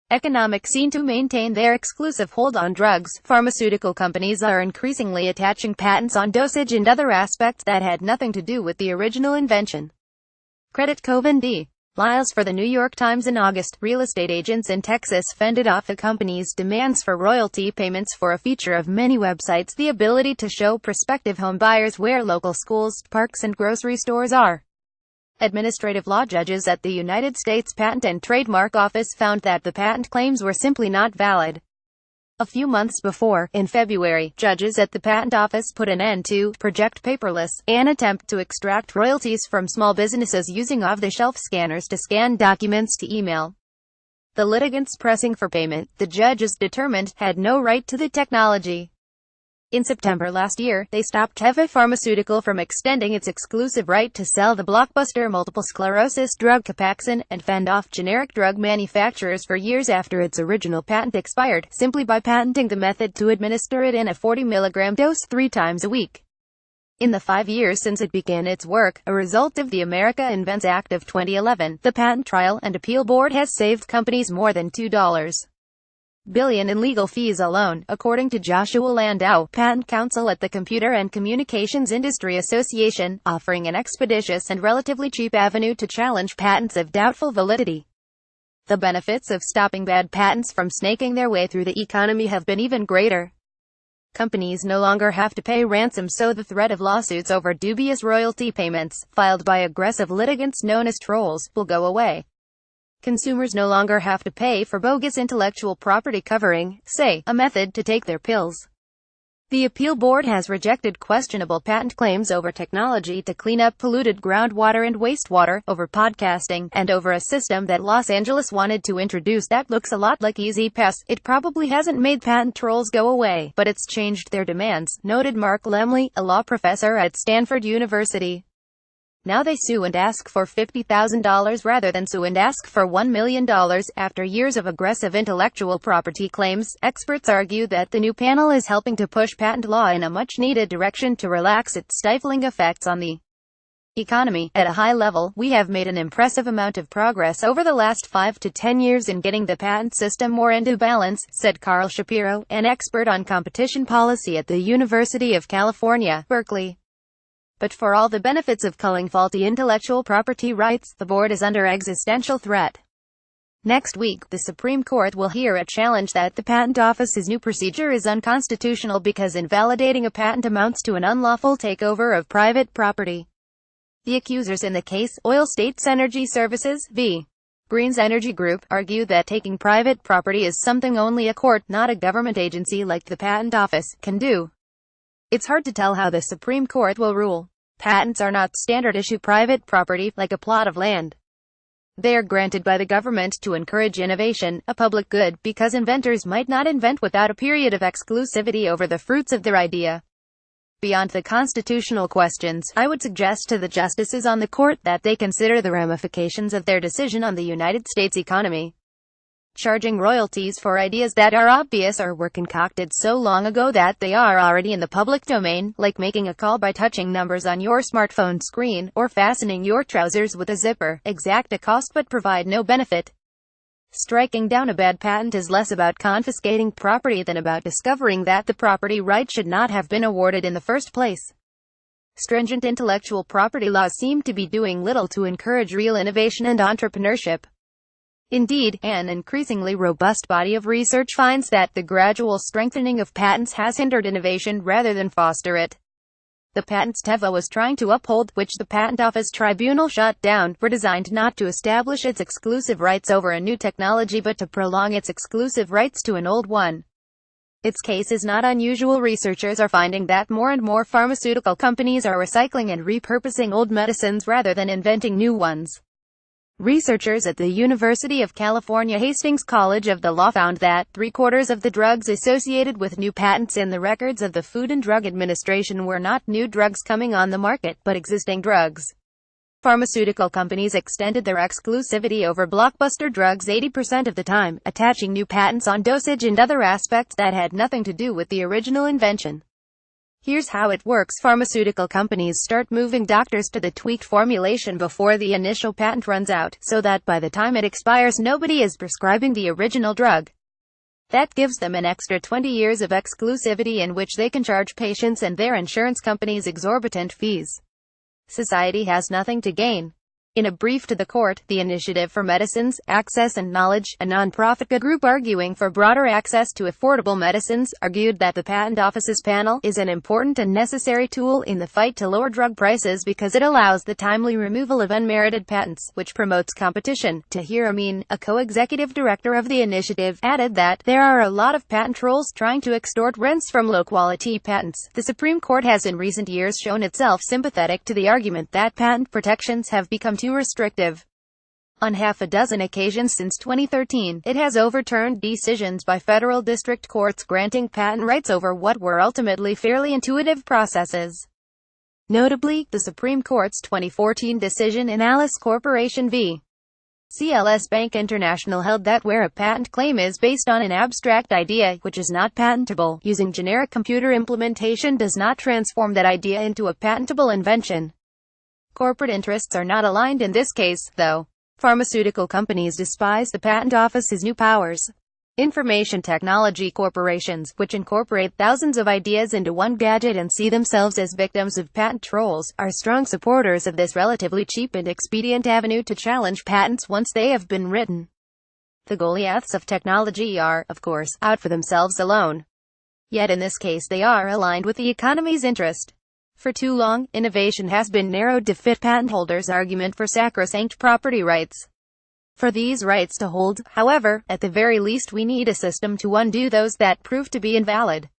economic scene to maintain their exclusive hold on drugs. Pharmaceutical companies are increasingly attaching patents on dosage and other aspects that had nothing to do with the original invention. Credit Coven D. Lyles for the New York Times in August. Real estate agents in Texas fended off the company's demands for royalty payments for a feature of many websites, the ability to show prospective home buyers where local schools, parks and grocery stores are. Administrative law judges at the United States Patent and Trademark Office found that the patent claims were simply not valid. A few months before, in February, judges at the Patent Office put an end to Project Paperless, an attempt to extract royalties from small businesses using off-the-shelf scanners to scan documents to email. The litigants pressing for payment, the judges determined, had no right to the technology. In September last year, they stopped Teva Pharmaceutical from extending its exclusive right to sell the blockbuster multiple sclerosis drug Copaxone, and fend off generic drug manufacturers for years after its original patent expired, simply by patenting the method to administer it in a 40 mg dose 3 times a week. In the 5 years since it began its work, a result of the America Invents Act of 2011, the Patent Trial and Appeal Board has saved companies more than $2 billion in legal fees alone, according to Joshua Landau, patent counsel at the Computer and Communications Industry Association, offering an expeditious and relatively cheap avenue to challenge patents of doubtful validity. The benefits of stopping bad patents from snaking their way through the economy have been even greater. Companies no longer have to pay ransom, so the threat of lawsuits over dubious royalty payments, filed by aggressive litigants known as trolls, will go away. Consumers no longer have to pay for bogus intellectual property covering, say, a method to take their pills. The appeal board has rejected questionable patent claims over technology to clean up polluted groundwater and wastewater, over podcasting, and over a system that Los Angeles wanted to introduce that looks a lot like E-ZPass. It probably hasn't made patent trolls go away, but it's changed their demands, noted Mark Lemley, a law professor at Stanford University. Now they sue and ask for $50,000 rather than sue and ask for $1 million. After years of aggressive intellectual property claims, experts argue that the new panel is helping to push patent law in a much-needed direction to relax its stifling effects on the economy. At a high level, we have made an impressive amount of progress over the last 5 to 10 years in getting the patent system more into balance, said Carl Shapiro, an expert on competition policy at the University of California, Berkeley. But for all the benefits of culling faulty intellectual property rights, the board is under existential threat. Next week, the Supreme Court will hear a challenge that the Patent Office's new procedure is unconstitutional because invalidating a patent amounts to an unlawful takeover of private property. The accusers in the case, Oil States Energy Services v. Green's Energy Group, argue that taking private property is something only a court, not a government agency like the Patent Office, can do. It's hard to tell how the Supreme Court will rule. Patents are not standard-issue private property, like a plot of land. They are granted by the government to encourage innovation, a public good, because inventors might not invent without a period of exclusivity over the fruits of their idea. Beyond the constitutional questions, I would suggest to the justices on the court that they consider the ramifications of their decision on the United States economy. Charging royalties for ideas that are obvious or were concocted so long ago that they are already in the public domain, like making a call by touching numbers on your smartphone screen, or fastening your trousers with a zipper, exact a cost but provide no benefit. Striking down a bad patent is less about confiscating property than about discovering that the property right should not have been awarded in the first place. Stringent intellectual property laws seem to be doing little to encourage real innovation and entrepreneurship. Indeed, an increasingly robust body of research finds that the gradual strengthening of patents has hindered innovation rather than foster it. The patents Teva was trying to uphold, which the Patent Office Tribunal shut down, were designed not to establish its exclusive rights over a new technology but to prolong its exclusive rights to an old one. Its case is not unusual. Researchers are finding that more and more pharmaceutical companies are recycling and repurposing old medicines rather than inventing new ones. Researchers at the University of California Hastings College of the Law found that 3/4 of the drugs associated with new patents in the records of the Food and Drug Administration were not new drugs coming on the market, but existing drugs. Pharmaceutical companies extended their exclusivity over blockbuster drugs 80% of the time, attaching new patents on dosage and other aspects that had nothing to do with the original invention. Here's how it works. Pharmaceutical companies start moving doctors to the tweaked formulation before the initial patent runs out, so that by the time it expires nobody is prescribing the original drug. That gives them an extra 20 years of exclusivity in which they can charge patients and their insurance companies exorbitant fees. Society has nothing to gain. In a brief to the court, the Initiative for Medicines, Access and Knowledge, a non-profit group arguing for broader access to affordable medicines, argued that the Patent Office's panel is an important and necessary tool in the fight to lower drug prices because it allows the timely removal of unmerited patents, which promotes competition. Tahir Amin, a co-executive director of the initiative, added that there are a lot of patent trolls trying to extort rents from low-quality patents. The Supreme Court has in recent years shown itself sympathetic to the argument that patent protections have become too restrictive. On half a dozen occasions since 2013, it has overturned decisions by federal district courts granting patent rights over what were ultimately fairly intuitive processes. Notably, the Supreme Court's 2014 decision in Alice Corporation v. CLS Bank International held that where a patent claim is based on an abstract idea, which is not patentable, using generic computer implementation does not transform that idea into a patentable invention. Corporate interests are not aligned in this case, though. Pharmaceutical companies despise the Patent Office's new powers. Information technology corporations, which incorporate thousands of ideas into one gadget and see themselves as victims of patent trolls, are strong supporters of this relatively cheap and expedient avenue to challenge patents once they have been written. The Goliaths of technology are, of course, out for themselves alone. Yet in this case they are aligned with the economy's interest. For too long, innovation has been narrowed to fit patent holders' argument for sacrosanct property rights. For these rights to hold, however, at the very least we need a system to undo those that prove to be invalid.